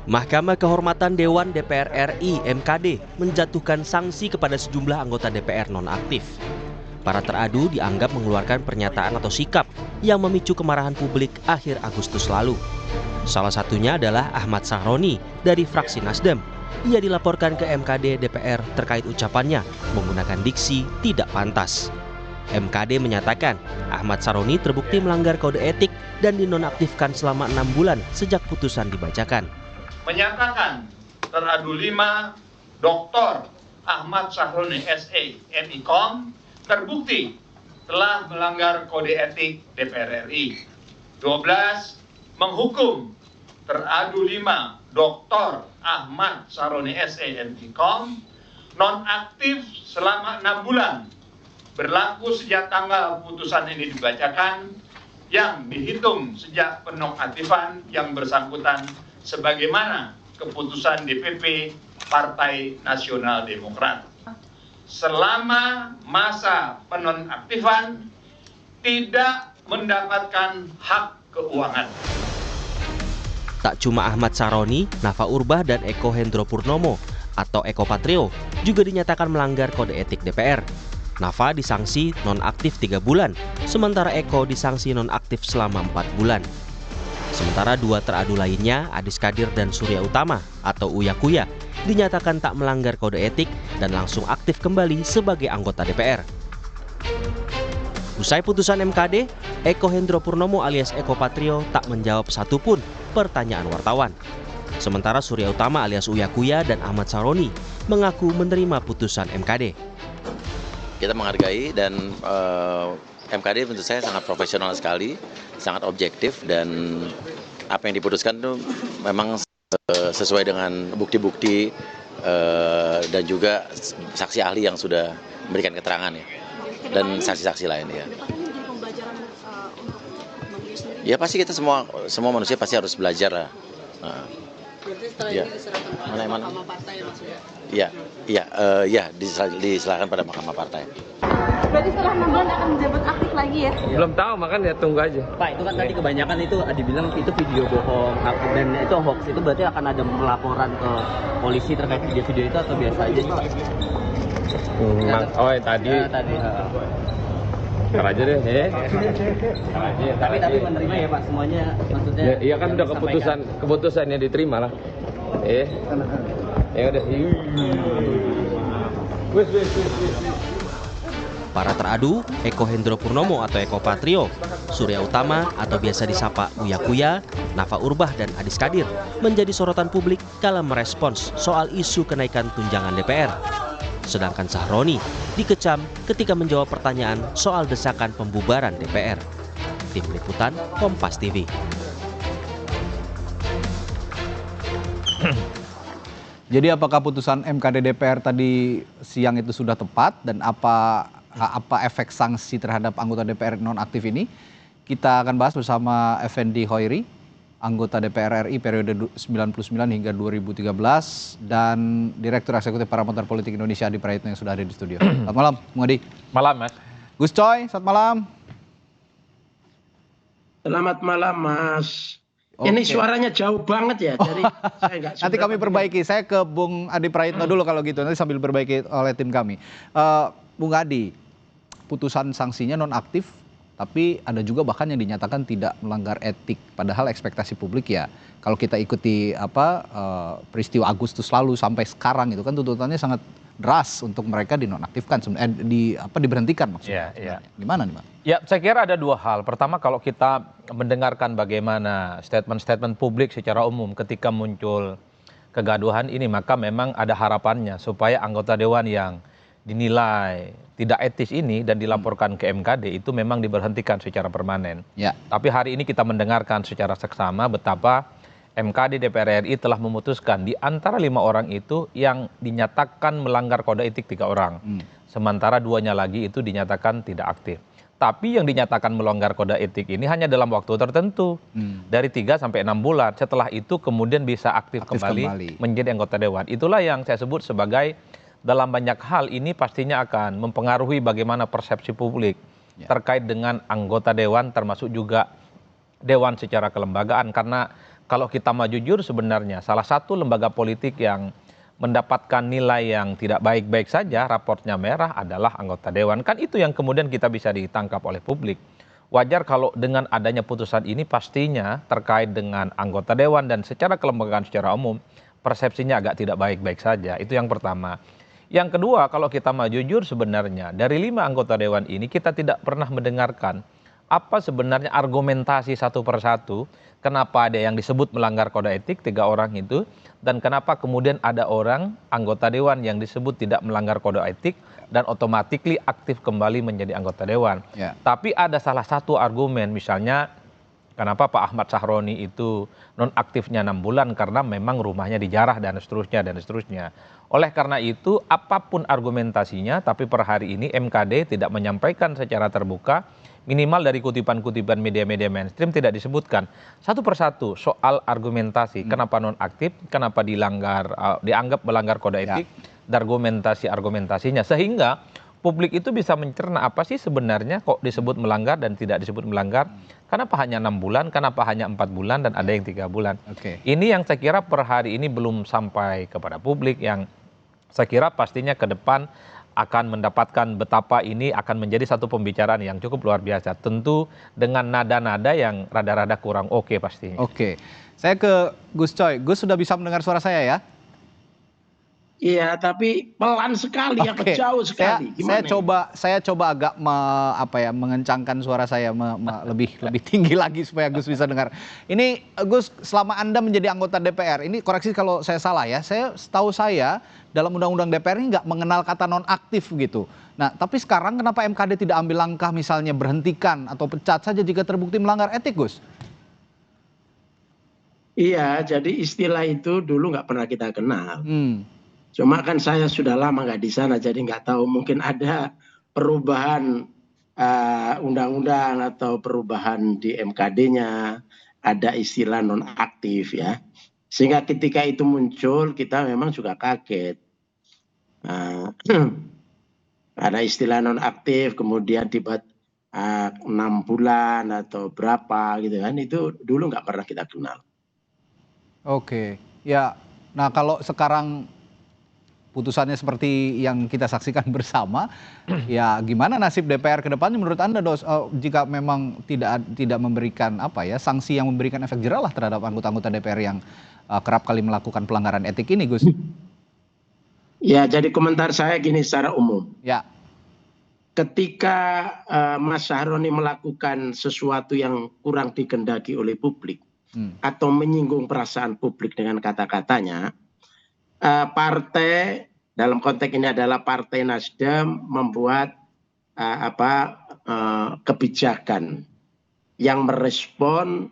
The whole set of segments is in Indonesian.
Mahkamah Kehormatan Dewan DPR RI (MKD) menjatuhkan sanksi kepada sejumlah anggota DPR nonaktif. Para teradu dianggap mengeluarkan pernyataan atau sikap yang memicu kemarahan publik akhir Agustus lalu. Salah satunya adalah Ahmad Sahroni dari fraksi Nasdem. Ia dilaporkan ke MKD DPR terkait ucapannya menggunakan diksi tidak pantas. MKD menyatakan Ahmad Sahroni terbukti melanggar kode etik dan dinonaktifkan selama 6 bulan sejak putusan dibacakan. Menyatakan teradu 5 Dr. Ahmad Sahroni SE MIKOM terbukti telah melanggar kode etik DPR RI. 12. Menghukum teradu 5 Dr. Ahmad Sahroni SE MIKOM nonaktif selama 6 bulan berlaku sejak tanggal putusan ini dibacakan yang dihitung sejak penonaktifan yang bersangkutan sebagaimana keputusan DPP Partai Nasional Demokrat. Selama masa penonaktifan tidak mendapatkan hak keuangan. Tak cuma Ahmad Sahroni, Nafa Urbah dan Eko Hendro Purnomo atau Eko Patrio juga dinyatakan melanggar kode etik DPR. Nafa disanksi nonaktif 3 bulan, sementara Eko disanksi nonaktif selama 4 bulan. Sementara 2 teradu lainnya, Adis Kadir dan Surya Utama atau Uya Kuya, dinyatakan tak melanggar kode etik dan langsung aktif kembali sebagai anggota DPR. Usai putusan MKD, Eko Hendro Purnomo alias Eko Patrio tak menjawab satupun pertanyaan wartawan. Sementara Surya Utama alias Uya Kuya dan Ahmad Sahroni mengaku menerima putusan MKD. Kita menghargai dan MKD menurut saya sangat profesional sekali, sangat objektif, dan apa yang diputuskan itu memang sesuai dengan bukti-bukti dan juga saksi ahli yang sudah memberikan keterangan ya, dan saksi-saksi lain ya. Ya pasti kita semua manusia pasti harus belajar lah. Nah, berarti setelah ya. ini diserahkan pada Mahkamah Partai maksudnya? Iya, diserahkan pada Mahkamah Partai. Berarti setelah 6 bulan akan menjabat aktif lagi ya? Belum tahu, makanya tunggu aja. Pak, itu kan tadi kebanyakan itu dibilang itu video bohong dan itu hoax. Itu berarti akan ada pelaporan ke polisi terkait video-video itu atau biasa aja nih, Pak? Oh, yang tadi. Ya, tadi. Ntar aja deh, Tapi menerima ya Pak semuanya, maksudnya? Ya, iya kan udah keputusannya diterima lah. Ya udah. Para teradu, Eko Hendro Purnomo atau Eko Patrio, Surya Utama atau biasa disapa Uya Kuya, Nafa Urbah dan Adis Kadir menjadi sorotan publik kala merespons soal isu kenaikan tunjangan DPR. Sedangkan Sahroni dikecam ketika menjawab pertanyaan soal desakan pembubaran DPR. Tim Liputan Kompas TV. Jadi apakah putusan MKD DPR tadi siang itu sudah tepat dan apa efek sanksi terhadap anggota DPR nonaktif ini? Kita akan bahas bersama Effendi Hoiri, anggota DPR RI periode 99 hingga 2013 dan Direktur Eksekutif Parameter Politik Indonesia Adi Prayitno yang sudah ada di studio. Selamat malam, Bung Adi. Malam, Mas. Gus Coy, selamat malam. Selamat malam, Mas. Oke. Ini suaranya jauh banget ya dari saya Nanti kami perbaiki. Saya ke Bung Adi Prayitno dulu kalau gitu, nanti sambil perbaiki oleh tim kami. Bung Adi, putusan sanksinya nonaktif, tapi ada juga bahkan yang dinyatakan tidak melanggar etik. Padahal ekspektasi publik ya, kalau kita ikuti peristiwa Agustus lalu sampai sekarang itu kan tuntutannya sangat deras untuk mereka dinonaktifkan, diberhentikan maksudnya. Iya. Gimana nih, Pak? Ya, saya kira ada 2 hal. Pertama, kalau kita mendengarkan bagaimana statement-statement publik secara umum ketika muncul kegaduhan ini, maka memang ada harapannya supaya anggota dewan yang dinilai tidak etis ini dan dilaporkan ke MKD itu memang diberhentikan secara permanen. Ya. Tapi hari ini kita mendengarkan secara seksama betapa MKD DPR RI telah memutuskan di antara 5 orang itu yang dinyatakan melanggar kode etik 3 orang. Sementara 2-nya lagi itu dinyatakan tidak aktif. Tapi yang dinyatakan melanggar kode etik ini hanya dalam waktu tertentu. Dari 3 sampai 6 bulan. Setelah itu kemudian bisa aktif kembali menjadi anggota dewan. Itulah yang saya sebut sebagai dalam banyak hal ini pastinya akan mempengaruhi bagaimana persepsi publik terkait dengan anggota dewan termasuk juga dewan secara kelembagaan. Karena kalau kita mau jujur sebenarnya salah satu lembaga politik yang mendapatkan nilai yang tidak baik-baik saja, raportnya merah adalah anggota dewan. Kan itu yang kemudian kita bisa ditangkap oleh publik. Wajar kalau dengan adanya putusan ini pastinya terkait dengan anggota dewan dan secara kelembagaan secara umum persepsinya agak tidak baik-baik saja. Itu yang pertama. Yang kedua, kalau kita mau jujur sebenarnya dari 5 anggota dewan ini kita tidak pernah mendengarkan apa sebenarnya argumentasi satu persatu kenapa ada yang disebut melanggar kode etik 3 orang itu dan kenapa kemudian ada orang anggota dewan yang disebut tidak melanggar kode etik dan otomatis aktif kembali menjadi anggota dewan. Tapi ada salah satu argumen misalnya kenapa Pak Ahmad Sahroni itu nonaktifnya 6 bulan karena memang rumahnya dijarah dan seterusnya dan seterusnya. Oleh karena itu apapun argumentasinya tapi per hari ini MKD tidak menyampaikan secara terbuka minimal dari kutipan-kutipan media-media mainstream tidak disebutkan satu persatu soal argumentasi kenapa nonaktif, kenapa dianggap melanggar kode etik, dan argumentasinya sehingga publik itu bisa mencerna apa sih sebenarnya kok disebut melanggar dan tidak disebut melanggar, kenapa hanya 6 bulan, kenapa hanya 4 bulan dan ada yang 3 bulan. Ini yang saya kira per hari ini belum sampai kepada publik yang saya kira pastinya ke depan akan mendapatkan betapa ini akan menjadi satu pembicaraan yang cukup luar biasa. Tentu dengan nada-nada yang rada-rada kurang oke pastinya. Saya ke Gus Coy. Gus sudah bisa mendengar suara saya ya? Iya, tapi pelan sekali, jauh sekali. Saya coba agak mengencangkan suara saya lebih tinggi lagi supaya Gus bisa dengar. Ini Gus, selama Anda menjadi anggota DPR, ini koreksi kalau saya salah ya. Setahu saya dalam undang-undang DPR ini nggak mengenal kata nonaktif gitu. Nah, tapi sekarang kenapa MKD tidak ambil langkah misalnya berhentikan atau pecat saja jika terbukti melanggar etik, Gus? Iya, jadi istilah itu dulu nggak pernah kita kenal. Cuma kan saya sudah lama nggak di sana, jadi nggak tahu mungkin ada perubahan undang-undang atau perubahan di MKD-nya, ada istilah nonaktif ya. Sehingga ketika itu muncul kita memang juga kaget. Ada istilah nonaktif, kemudian tiba 6 bulan atau berapa gitu kan, itu dulu nggak pernah kita kenal. Ya. Nah kalau sekarang putusannya seperti yang kita saksikan bersama, ya gimana nasib DPR ke depannya menurut Anda, jika memang tidak memberikan sanksi yang memberikan efek jerah lah terhadap anggota-anggota DPR yang kerap kali melakukan pelanggaran etik ini, Gus? Ya, jadi komentar saya gini secara umum. Ya. Ketika Mas Sahroni melakukan sesuatu yang kurang dikehendaki oleh publik atau menyinggung perasaan publik dengan kata-katanya, partai dalam konteks ini adalah Partai Nasdem membuat kebijakan yang merespon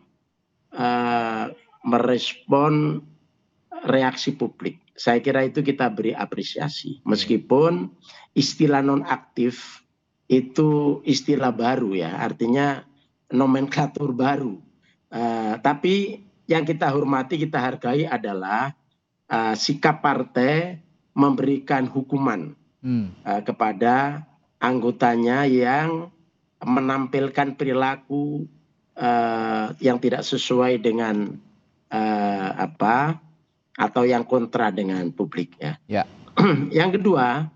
reaksi publik. Saya kira itu kita beri apresiasi, meskipun istilah nonaktif itu istilah baru ya, artinya nomenklatur baru. Tapi yang kita hormati, kita hargai adalah sikap partai memberikan hukuman kepada anggotanya yang menampilkan perilaku yang tidak sesuai dengan atau yang kontra dengan publik ya. Yang kedua,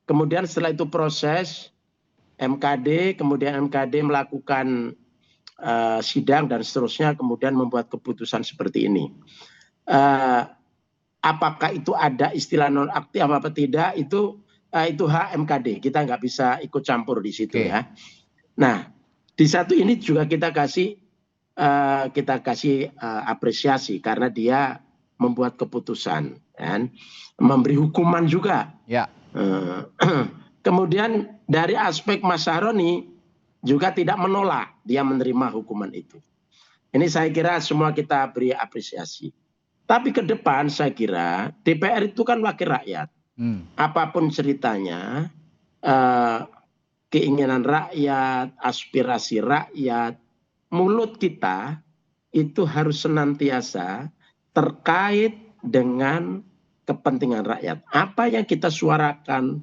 kemudian setelah itu proses MKD, kemudian MKD melakukan sidang dan seterusnya, kemudian membuat keputusan seperti ini. Apakah itu ada istilah nonaktif apa tidak, itu hak MKD, kita nggak bisa ikut campur di situ ya. Nah, di satu ini juga kita kasih apresiasi karena dia membuat keputusan dan memberi hukuman juga. Kemudian dari aspek Mas Sahroni juga tidak menolak, dia menerima hukuman itu. Ini saya kira semua kita beri apresiasi. Tapi ke depan saya kira DPR itu kan wakil rakyat. Apapun ceritanya, keinginan rakyat, aspirasi rakyat, mulut kita itu harus senantiasa terkait dengan kepentingan rakyat. Apa yang kita suarakan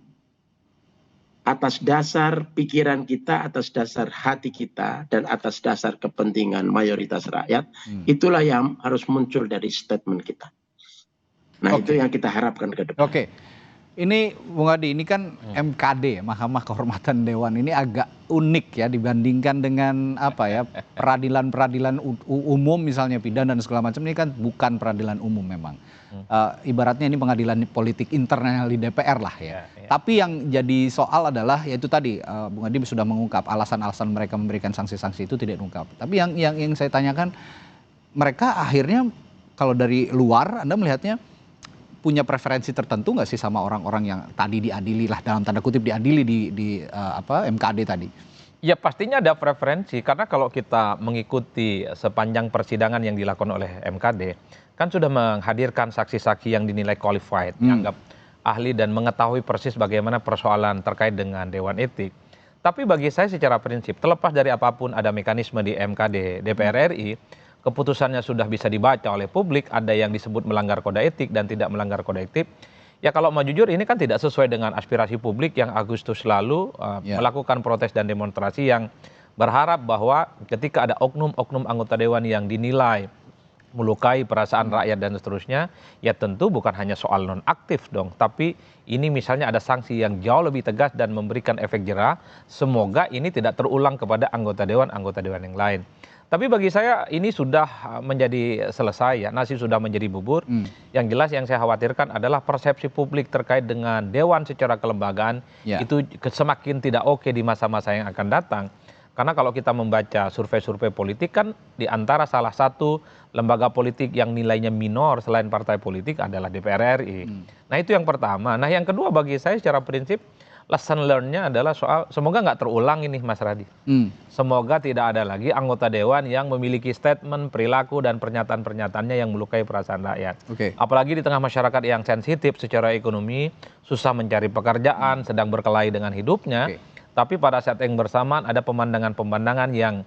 atas dasar pikiran kita, atas dasar hati kita, dan atas dasar kepentingan mayoritas rakyat, itulah yang harus muncul dari statement kita. Nah, itu yang kita harapkan ke depan. Oke. Ini Bung Adi, ini kan MKD, Mahkamah Kehormatan Dewan, ini agak unik ya dibandingkan dengan apa ya, peradilan-peradilan umum misalnya pidana dan segala macam, ini kan bukan peradilan umum memang. Ibaratnya ini pengadilan politik internal di DPR lah ya. Tapi yang jadi soal adalah yaitu tadi Bung Adi sudah mengungkap alasan-alasan mereka memberikan sanksi-sanksi itu tidak diungkap. Tapi yang saya tanyakan, mereka akhirnya kalau dari luar Anda melihatnya punya preferensi tertentu nggak sih sama orang-orang yang tadi diadili lah, dalam tanda kutip diadili di MKD tadi? Ya pastinya ada preferensi, karena kalau kita mengikuti sepanjang persidangan yang dilakukan oleh MKD, kan sudah menghadirkan saksi-saksi yang dinilai qualified, dianggap ahli dan mengetahui persis bagaimana persoalan terkait dengan Dewan Etik. Tapi bagi saya secara prinsip, terlepas dari apapun ada mekanisme di MKD DPR RI, keputusannya sudah bisa dibaca oleh publik, ada yang disebut melanggar kode etik dan tidak melanggar kode etik. Ya kalau mau jujur ini kan tidak sesuai dengan aspirasi publik yang Agustus lalu melakukan protes dan demonstrasi yang berharap bahwa ketika ada oknum-oknum anggota dewan yang dinilai melukai perasaan rakyat dan seterusnya, ya tentu bukan hanya soal nonaktif dong, tapi ini misalnya ada sanksi yang jauh lebih tegas dan memberikan efek jera. Semoga ini tidak terulang kepada anggota dewan yang lain. Tapi bagi saya ini sudah menjadi selesai ya, nasi sudah menjadi bubur. Yang jelas yang saya khawatirkan adalah persepsi publik terkait dengan dewan secara kelembagaan itu semakin tidak oke di masa-masa yang akan datang. Karena kalau kita membaca survei-survei politik kan di antara salah satu lembaga politik yang nilainya minor selain partai politik adalah DPR RI. Nah itu yang pertama. Nah yang kedua bagi saya secara prinsip, lesson learn-nya adalah soal semoga nggak terulang ini Mas Radi. Semoga tidak ada lagi anggota dewan yang memiliki statement, perilaku, dan pernyataan-pernyataannya yang melukai perasaan rakyat. Apalagi di tengah masyarakat yang sensitif secara ekonomi, susah mencari pekerjaan, sedang berkelahi dengan hidupnya. Tapi pada saat yang bersamaan ada pemandangan-pemandangan yang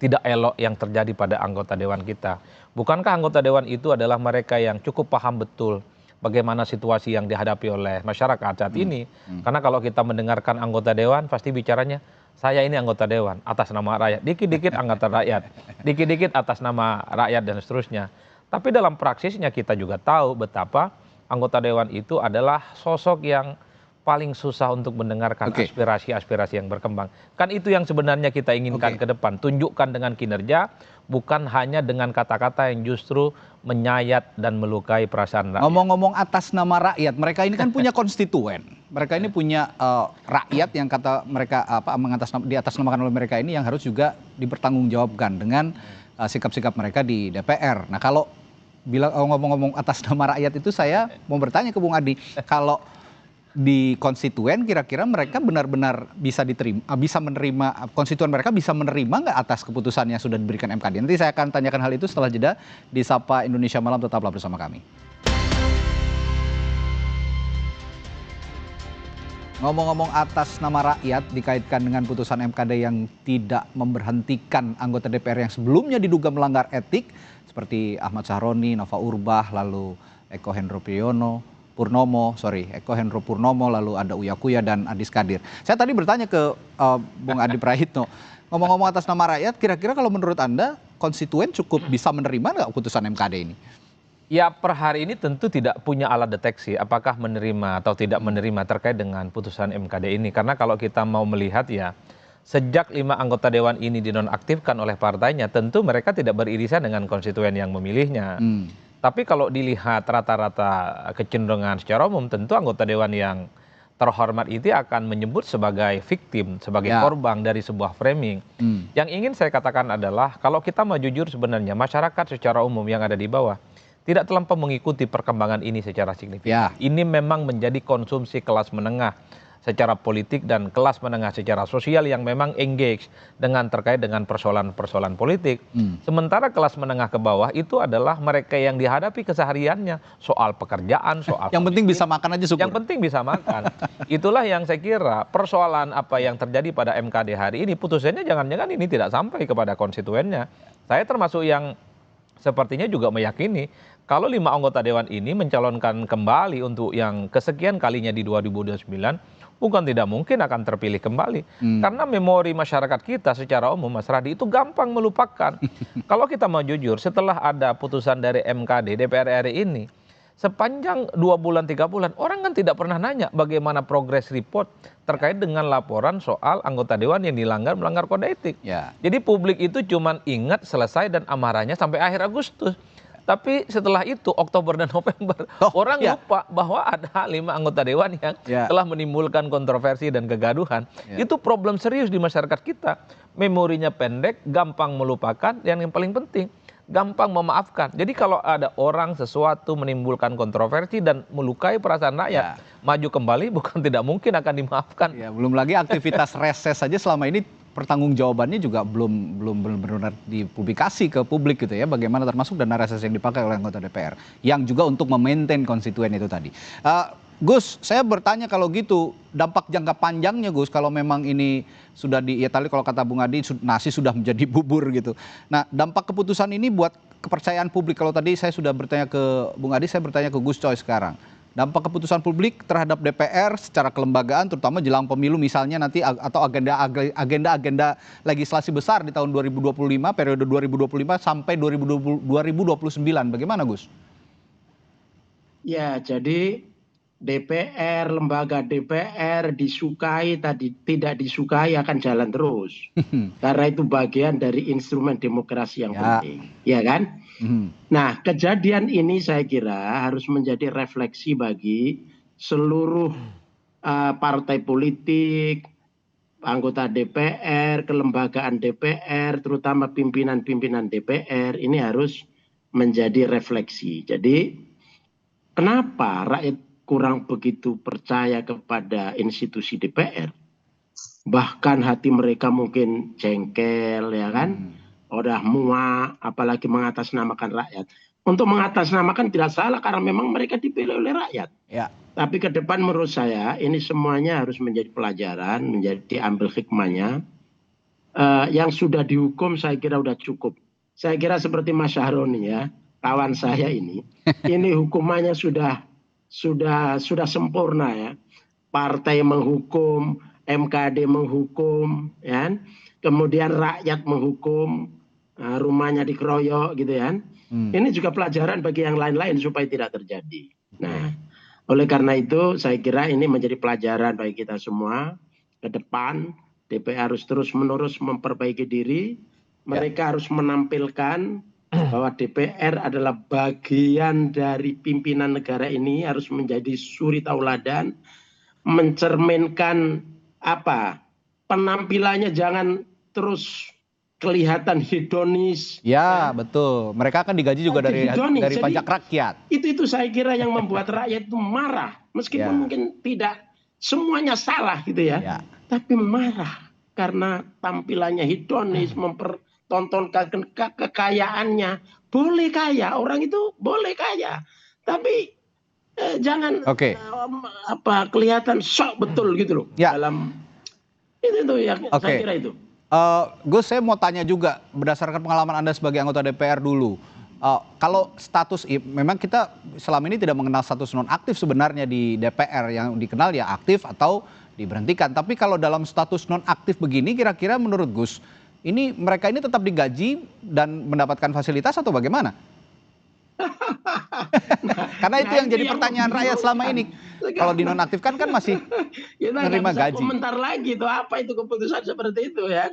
tidak elok yang terjadi pada anggota dewan kita. Bukankah anggota dewan itu adalah mereka yang cukup paham betul bagaimana situasi yang dihadapi oleh masyarakat saat ini? Karena kalau kita mendengarkan anggota dewan pasti bicaranya, saya ini anggota dewan atas nama rakyat, dikit-dikit anggota rakyat, dikit-dikit atas nama rakyat dan seterusnya. Tapi dalam praksisnya kita juga tahu betapa anggota dewan itu adalah sosok yang paling susah untuk mendengarkan aspirasi-aspirasi yang berkembang. Kan itu yang sebenarnya kita inginkan ke depan. Tunjukkan dengan kinerja, bukan hanya dengan kata-kata yang justru menyayat dan melukai perasaan rakyat. Ngomong-ngomong atas nama rakyat, mereka ini kan punya konstituen. Mereka ini punya rakyat yang kata mereka diatasnamakan oleh mereka ini yang harus juga dipertanggungjawabkan dengan sikap-sikap mereka di DPR. Nah kalau bilang ngomong-ngomong atas nama rakyat itu, saya mau bertanya ke Bung Adi, kalau di konstituen kira-kira mereka benar-benar bisa menerima, konstituen mereka bisa menerima nggak atas keputusan yang sudah diberikan MKD? Nanti saya akan tanyakan hal itu setelah jeda di Sapa Indonesia Malam, tetaplah bersama kami. Ngomong-ngomong atas nama rakyat dikaitkan dengan putusan MKD yang tidak memberhentikan anggota DPR yang sebelumnya diduga melanggar etik seperti Ahmad Sahroni, Nova Urbach, lalu Eko Hendro Purnomo, lalu ada Uya Kuya dan Adis Kadir. Saya tadi bertanya ke Bung Adi Praitno, ngomong-ngomong atas nama rakyat, kira-kira kalau menurut Anda konstituen cukup bisa menerima nggak putusan MKD ini? Ya per hari ini tentu tidak punya alat deteksi apakah menerima atau tidak menerima terkait dengan putusan MKD ini. Karena kalau kita mau melihat ya, sejak 5 anggota dewan ini dinonaktifkan oleh partainya, tentu mereka tidak beririsan dengan konstituen yang memilihnya. Tapi kalau dilihat rata-rata kecenderungan secara umum, tentu anggota dewan yang terhormat itu akan menyebut sebagai victim, sebagai korban dari sebuah framing. Yang ingin saya katakan adalah kalau kita mau jujur sebenarnya masyarakat secara umum yang ada di bawah tidak terlampau mengikuti perkembangan ini secara signifikan. Ini memang menjadi konsumsi kelas menengah secara politik dan kelas menengah secara sosial yang memang engage terkait dengan persoalan-persoalan politik. Sementara kelas menengah ke bawah itu adalah mereka yang dihadapi kesehariannya soal pekerjaan, soal yang penting bisa makan aja syukur. Yang penting bisa makan. Itulah yang saya kira persoalan apa yang terjadi pada MKD hari ini, putusannya jangan-jangan ini tidak sampai kepada konstituennya. Saya termasuk yang sepertinya juga meyakini kalau 5 anggota dewan ini mencalonkan kembali untuk yang kesekian kalinya di 2029, bukan tidak mungkin akan terpilih kembali. Karena memori masyarakat kita secara umum, Mas Radi, itu gampang melupakan. Kalau kita mau jujur, setelah ada putusan dari MKD, DPR RI ini, sepanjang 2 bulan, 3 bulan, orang kan tidak pernah nanya bagaimana progress report terkait dengan laporan soal anggota dewan yang melanggar kode etik. Jadi publik itu cuma ingat selesai dan amarahnya sampai akhir Agustus. Tapi setelah itu Oktober dan November orang lupa bahwa ada 5 anggota dewan yang telah menimbulkan kontroversi dan kegaduhan. Itu problem serius di masyarakat kita. Memorinya pendek, gampang melupakan, dan yang paling penting gampang memaafkan. Jadi kalau ada orang sesuatu menimbulkan kontroversi dan melukai perasaan rakyat, maju kembali bukan tidak mungkin akan dimaafkan. Belum lagi aktivitas reses saja selama ini pertanggungjawabannya juga belum benar-benar dipublikasi ke publik gitu ya, bagaimana termasuk dana reses yang dipakai oleh anggota DPR yang juga untuk memaintain konstituen itu tadi. Gus, saya bertanya kalau gitu dampak jangka panjangnya Gus, kalau memang ini sudah ya tadi kalau kata Bung Adi nasi sudah menjadi bubur gitu. Nah, dampak keputusan ini buat kepercayaan publik, kalau tadi saya sudah bertanya ke Bung Adi, saya bertanya ke Gus Coy sekarang. Dampak keputusan publik terhadap DPR secara kelembagaan terutama jelang pemilu misalnya nanti atau agenda legislasi besar di tahun 2025, periode 2025 sampai 2029. Bagaimana Gus? Ya, jadi DPR, lembaga DPR disukai tidak disukai akan jalan terus. Karena itu bagian dari instrumen demokrasi yang penting. Ya kan? Nah, kejadian ini saya kira harus menjadi refleksi bagi seluruh partai politik, anggota DPR, kelembagaan DPR, terutama pimpinan-pimpinan DPR, ini harus menjadi refleksi. Jadi, kenapa rakyat kurang begitu percaya kepada institusi DPR? Bahkan hati mereka mungkin jengkel, ya kan? Udah muak, apalagi mengatasnamakan rakyat. Untuk mengatasnamakan tidak salah karena memang mereka dipilih oleh rakyat. Tapi ke depan menurut saya ini semuanya harus menjadi pelajaran, menjadi ambil hikmahnya. Yang sudah dihukum saya kira sudah cukup. Saya kira seperti Mas Syahroni ya, kawan saya ini hukumannya sudah sempurna ya. Partai menghukum, MKD menghukum, ya. Kemudian rakyat menghukum, rumahnya dikeroyok gitu ya. Ini juga pelajaran bagi yang lain-lain supaya tidak terjadi. Nah, oleh karena itu saya kira ini menjadi pelajaran bagi kita semua ke depan. DPR harus terus-menerus memperbaiki diri. Mereka harus menampilkan bahwa DPR adalah bagian dari pimpinan negara ini, harus menjadi suri tauladan, mencerminkan penampilannya jangan terus kelihatan hedonis. Ya, betul. Mereka akan digaji juga dari pajak rakyat. Itu saya kira yang membuat rakyat itu marah. Meskipun mungkin tidak semuanya salah gitu ya. Tapi marah karena tampilannya hedonis, mempertontonkan kekayaannya. Boleh kaya, orang itu boleh kaya. Tapi jangan kelihatan sok betul gitu loh. Dalam itu yang saya kira itu. Gus, saya mau tanya juga berdasarkan pengalaman Anda sebagai anggota DPR dulu. Kalau status, memang kita selama ini tidak mengenal status nonaktif sebenarnya di DPR, yang dikenal ya aktif atau diberhentikan. Tapi kalau dalam status nonaktif begini, kira-kira menurut Gus, mereka ini tetap digaji dan mendapatkan fasilitas atau bagaimana? Karena itu yang jadi pertanyaan rakyat selama ini. Kalau dinonaktifkan kan masih menerima gaji. Komentar lagi itu apa itu keputusan seperti itu ya.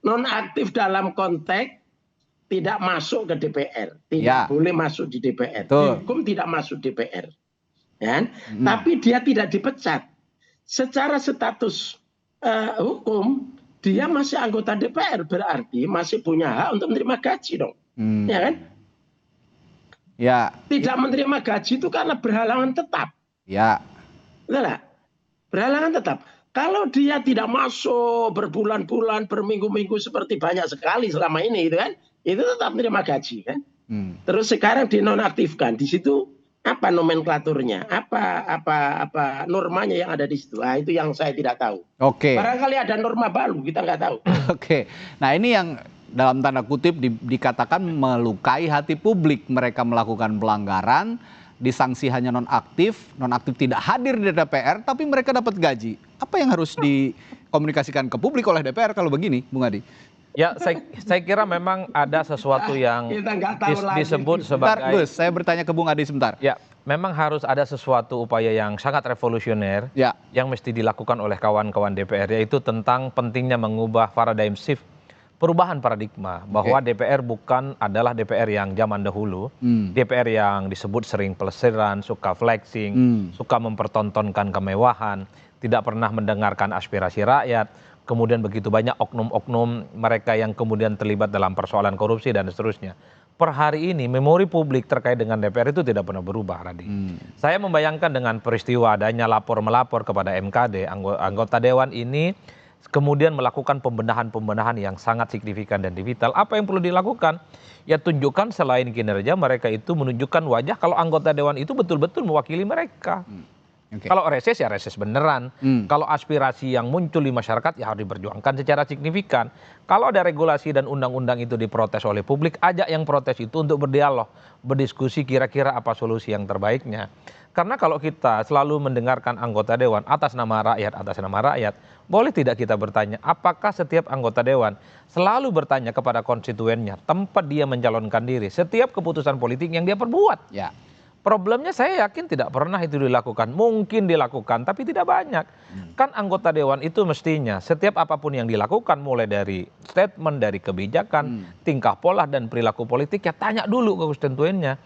Nonaktif dalam konteks tidak masuk ke DPR, tidak boleh masuk di DPR. Hukum tidak masuk DPR. Ya. Tapi dia tidak dipecat. Secara status hukum dia masih anggota DPR, berarti masih punya hak untuk menerima gaji dong. Ya kan? Tidak menerima gaji itu karena berhalangan tetap. Berhalangan tetap. Kalau dia tidak masuk berbulan-bulan, berminggu-minggu seperti banyak sekali selama ini, itu kan, itu tetap menerima gaji kan. Terus sekarang dinonaktifkan, di situ apa nomenklaturnya, apa normanya yang ada di situ. Nah, itu yang saya tidak tahu. Barangkali ada norma baru, kita nggak tahu. Nah ini yang dalam tanda kutip dikatakan melukai hati publik. Mereka melakukan pelanggaran, disanksi hanya nonaktif tidak hadir di DPR, tapi mereka dapat gaji. Apa yang harus dikomunikasikan ke publik oleh DPR kalau begini, Bung Adi? Ya, saya kira memang ada sesuatu yang disebut sebagai... Bentar, Gus, saya bertanya ke Bung Adi sebentar. Ya, memang harus ada sesuatu upaya yang sangat revolusioner yang mesti dilakukan oleh kawan-kawan DPR, yaitu tentang pentingnya mengubah paradigm shift, perubahan paradigma, bahwa DPR bukan adalah DPR yang zaman dahulu, DPR yang disebut sering pelesiran, suka flexing, suka mempertontonkan kemewahan, tidak pernah mendengarkan aspirasi rakyat, kemudian begitu banyak oknum-oknum mereka yang kemudian terlibat dalam persoalan korupsi dan seterusnya. Per hari ini memori publik terkait dengan DPR itu tidak pernah berubah, Radi. Saya membayangkan dengan peristiwa adanya lapor-melapor kepada MKD, anggota Dewan ini kemudian melakukan pembenahan-pembenahan yang sangat signifikan dan vital. Apa yang perlu dilakukan? Ya tunjukkan selain kinerja mereka itu menunjukkan wajah kalau anggota Dewan itu betul-betul mewakili mereka. Kalau reses ya reses beneran. Kalau aspirasi yang muncul di masyarakat ya harus diperjuangkan secara signifikan. Kalau ada regulasi dan undang-undang itu diprotes oleh publik, ajak yang protes itu untuk berdialog, berdiskusi kira-kira apa solusi yang terbaiknya. Karena kalau kita selalu mendengarkan anggota Dewan atas nama rakyat, boleh tidak kita bertanya, apakah setiap anggota Dewan selalu bertanya kepada konstituennya tempat dia mencalonkan diri, setiap keputusan politik yang dia perbuat? Ya. Problemnya saya yakin tidak pernah itu dilakukan. Mungkin dilakukan, tapi tidak banyak. Kan anggota Dewan itu mestinya setiap apapun yang dilakukan, mulai dari statement, dari kebijakan, tingkah pola dan perilaku politik, ya tanya dulu ke konstituennya.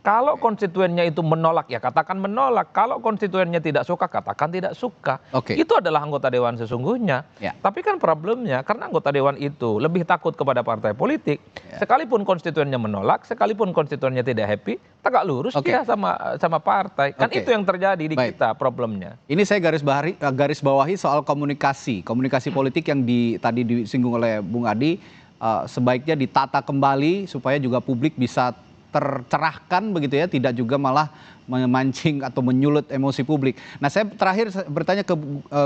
Kalau konstituennya itu menolak, ya katakan menolak. Kalau konstituennya tidak suka, katakan tidak suka. Itu adalah anggota Dewan sesungguhnya. Tapi kan problemnya, karena anggota Dewan itu lebih takut kepada partai politik. Sekalipun konstituennya menolak, sekalipun konstituennya tidak happy, tegak lurus dia sama partai. Kan itu yang terjadi di kita problemnya. Ini saya garis bawahi soal komunikasi politik yang tadi disinggung oleh Bung Adi, sebaiknya ditata kembali supaya juga publik bisa tercerahkan begitu ya, tidak juga malah memancing atau menyulut emosi publik. Nah, saya terakhir bertanya ke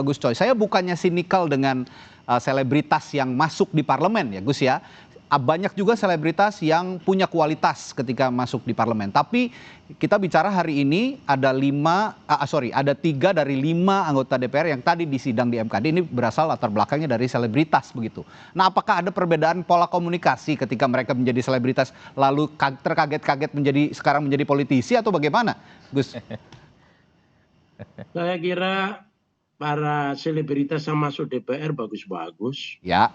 Gus Coy, saya bukannya sinikal dengan selebritas yang masuk di parlemen ya Gus ya. Banyak juga selebritas yang punya kualitas ketika masuk di parlemen. Tapi kita bicara hari ini ada 3 dari 5 anggota DPR yang tadi disidang di MKD ini berasal latar belakangnya dari selebritas begitu. Nah, apakah ada perbedaan pola komunikasi ketika mereka menjadi selebritas lalu terkaget-kaget sekarang menjadi politisi atau bagaimana, Gus? Saya kira para selebritas yang masuk DPR bagus-bagus. Ya.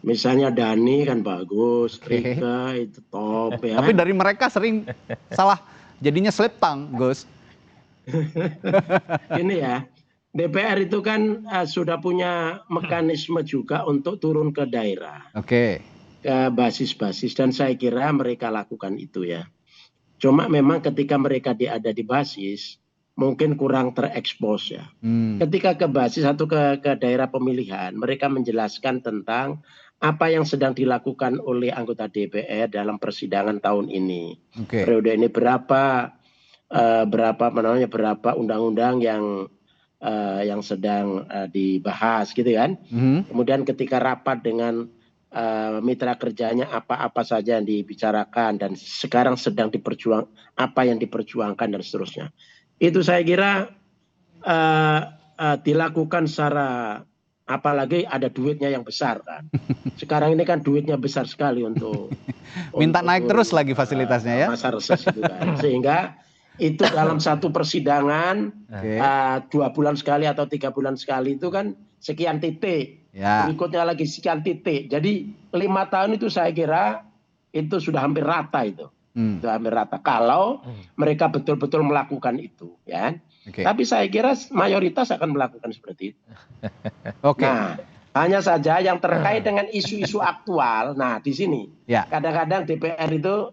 Misalnya Dani kan bagus, Rika itu top ya. Tapi dari mereka sering salah jadinya slip tongue, Gus. Ini ya, DPR itu kan sudah punya mekanisme juga untuk turun ke daerah. Ke basis-basis, dan saya kira mereka lakukan itu ya. Cuma memang ketika mereka ada di basis, mungkin kurang terekspos ya. Ketika ke basis atau ke daerah pemilihan, mereka menjelaskan tentang apa yang sedang dilakukan oleh anggota DPR dalam persidangan tahun ini. Periode ini berapa undang-undang yang sedang dibahas gitu kan. Kemudian ketika rapat dengan mitra kerjanya apa saja yang dibicarakan dan sekarang sedang apa yang diperjuangkan dan seterusnya. Itu saya kira dilakukan secara, apalagi ada duitnya yang besar kan. Sekarang ini kan duitnya besar sekali untuk minta naik terus lagi fasilitasnya ya. Masa reses itu kan. Sehingga itu dalam satu persidangan 2 bulan sekali atau 3 bulan sekali itu kan sekian titik. Berikutnya lagi sekian titik. Jadi 5 tahun itu saya kira itu sudah hampir rata itu. Sudah hampir rata kalau mereka betul-betul melakukan itu ya. Tapi saya kira mayoritas akan melakukan seperti itu. Nah, hanya saja yang terkait dengan isu-isu aktual. Nah, di sini kadang-kadang DPR itu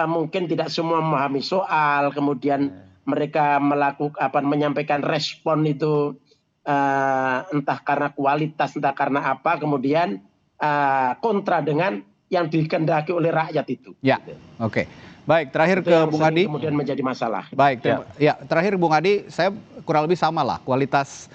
mungkin tidak semua memahami soal, kemudian mereka menyampaikan respon itu entah karena kualitas, entah karena apa, kemudian kontra dengan yang dikehendaki oleh rakyat itu. Baik, terakhir ke Bung Adi. Kemudian menjadi masalah. Baik, terakhir Bung Adi, saya kurang lebih sama lah kualitas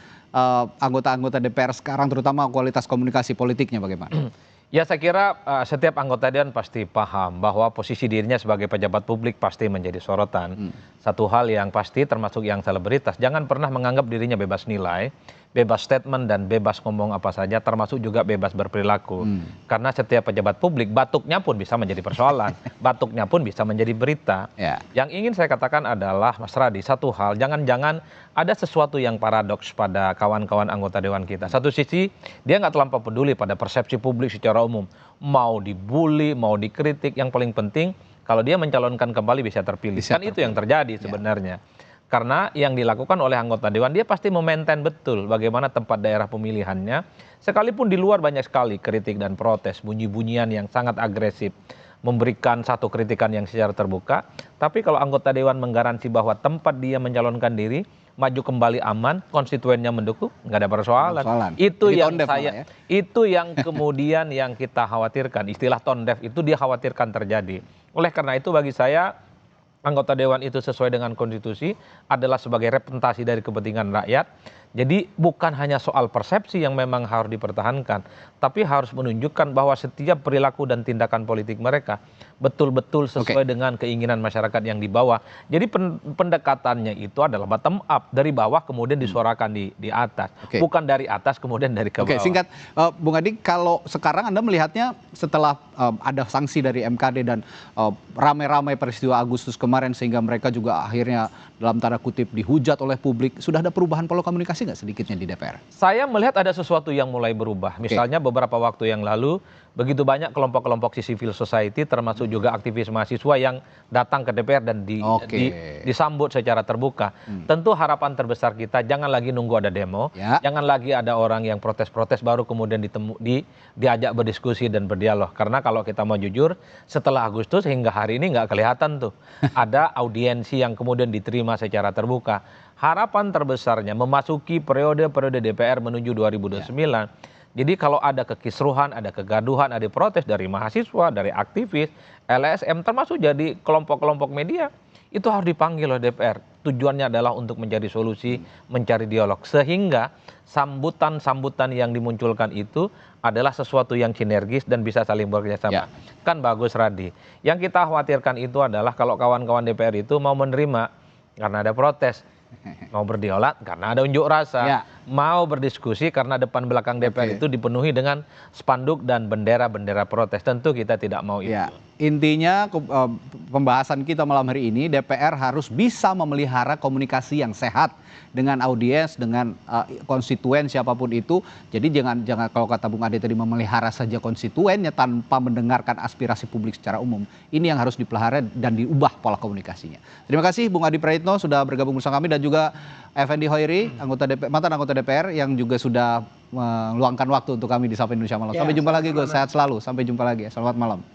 anggota-anggota DPR sekarang, terutama kualitas komunikasi politiknya bagaimana? Ya saya kira setiap anggota dewan pasti paham bahwa posisi dirinya sebagai pejabat publik pasti menjadi sorotan. Satu hal yang pasti termasuk yang selebritas, jangan pernah menganggap dirinya bebas nilai, bebas statement dan bebas ngomong apa saja, termasuk juga bebas berperilaku. Karena setiap pejabat publik batuknya pun bisa menjadi persoalan, batuknya pun bisa menjadi berita. Yang ingin saya katakan adalah Mas Radi, satu hal, jangan-jangan ada sesuatu yang paradoks pada kawan-kawan anggota dewan kita. Satu sisi dia nggak terlampau peduli pada persepsi publik secara umum, mau dibully, mau dikritik, yang paling penting kalau dia mencalonkan kembali bisa terpilih. Kan itu yang terjadi sebenarnya. Karena yang dilakukan oleh anggota dewan, dia pasti memaintain betul bagaimana tempat daerah pemilihannya. Sekalipun di luar banyak sekali kritik dan protes, bunyi-bunyian yang sangat agresif, memberikan satu kritikan yang secara terbuka. Tapi kalau anggota dewan menggaransi bahwa tempat dia mencalonkan diri, maju kembali aman, konstituennya mendukung, nggak ada persoalan. Itu jadi yang itu yang kemudian yang kita khawatirkan. Istilah tone deaf itu dia khawatirkan terjadi. Oleh karena itu bagi saya, anggota dewan itu sesuai dengan konstitusi adalah sebagai representasi dari kepentingan rakyat. Jadi bukan hanya soal persepsi yang memang harus dipertahankan, tapi harus menunjukkan bahwa setiap perilaku dan tindakan politik mereka betul-betul sesuai dengan keinginan masyarakat yang di bawah. Jadi pendekatannya itu adalah bottom up, dari bawah kemudian disuarakan di atas, bukan dari atas kemudian dari ke bawah. Singkat, Bung Adi, kalau sekarang Anda melihatnya setelah ada sanksi dari MKD dan ramai-ramai peristiwa Agustus kemarin sehingga mereka juga akhirnya dalam tanda kutip dihujat oleh publik, sudah ada perubahan pola komunikasi nggak sedikitnya di DPR? Saya melihat ada sesuatu yang mulai berubah. Misalnya beberapa waktu yang lalu, begitu banyak kelompok-kelompok civil society termasuk juga aktivis mahasiswa yang datang ke DPR dan disambut secara terbuka. Tentu harapan terbesar kita jangan lagi nunggu ada demo, jangan lagi ada orang yang protes-protes baru kemudian diajak berdiskusi dan berdialog. Karena kalau kita mau jujur, setelah Agustus hingga hari ini nggak kelihatan tuh ada audiensi yang kemudian diterima secara terbuka. Harapan terbesarnya memasuki periode DPR menuju 2029. Jadi kalau ada kekisruhan, ada kegaduhan, ada protes dari mahasiswa, dari aktivis, LSM, termasuk jadi kelompok-kelompok media, itu harus dipanggil oleh DPR. Tujuannya adalah untuk mencari solusi, mencari dialog. Sehingga sambutan-sambutan yang dimunculkan itu adalah sesuatu yang sinergis dan bisa saling bekerjasama. Kan bagus, Radi. Yang kita khawatirkan itu adalah kalau kawan-kawan DPR itu mau menerima karena ada protes, mau berdialog karena ada unjuk rasa, mau berdiskusi karena depan belakang DPR itu dipenuhi dengan spanduk dan bendera-bendera protes. Tentu kita tidak mau itu. Intinya pembahasan kita malam hari ini, DPR harus bisa memelihara komunikasi yang sehat dengan audiens, dengan konstituen siapapun itu. Jadi jangan kalau kata Bung Ade tadi memelihara saja konstituennya tanpa mendengarkan aspirasi publik secara umum. Ini yang harus dipelihara dan diubah pola komunikasinya. Terima kasih Bung Adi Praitno sudah bergabung bersama kami, dan juga Effendi Hoiri, mantan anggota DPR yang juga sudah meluangkan waktu untuk kami di Sapa Indonesia Malam. Sampai jumpa lagi, Gus. Sehat selalu. Sampai jumpa lagi. Selamat malam.